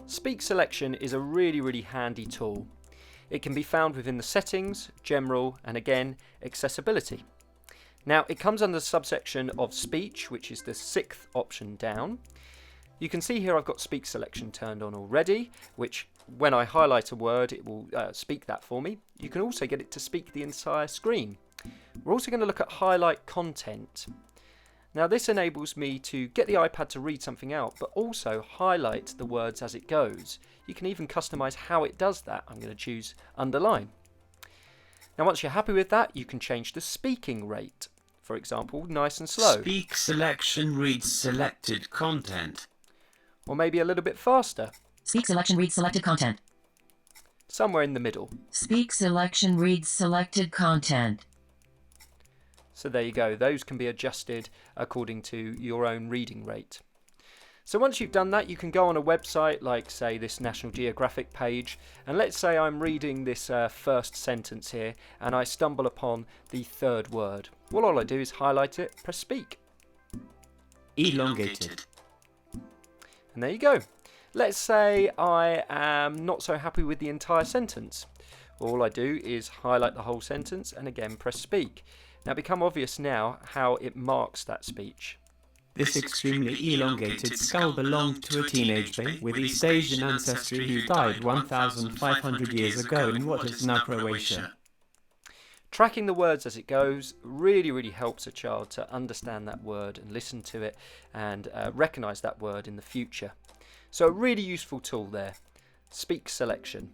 Speak Selection is a really handy tool. It can be found within the settings, general, and again, accessibility. Now, it comes under the subsection of speech, which is the 6th option down. You can see here I've got Speak Selection turned on already, which when I highlight a word, it will speak that for me. You can also get it to speak the entire screen. We're also going to look at highlight content. Now, this enables me to get the iPad to read something out, but also highlight the words as it goes. You can even customize how it does that. I'm going to choose underline. Now, once you're happy with that, you can change the speaking rate. For example, nice and slow. Speak Selection reads selected content. Or maybe a little bit faster. Speak Selection reads selected content. Somewhere in the middle. Speak Selection reads selected content. So there you go, those can be adjusted according to your own reading rate. So once you've done that, you can go on a website like, say, this National Geographic page, and let's say I'm reading this first sentence here and I stumble upon the third word. Well, all I do is highlight it, press speak. Elongated. And there you go. Let's say I am not so happy with the entire sentence. All I do is highlight the whole sentence and again press speak. Now, it becomes obvious now how it marks that speech. This extremely elongated skull belonged to a teenage babe with East Asian ancestry who died 1,500 years ago in what is now Croatia. Tracking the words as it goes really helps a child to understand that word and listen to it and recognise that word in the future. So a really useful tool there. Speak Selection.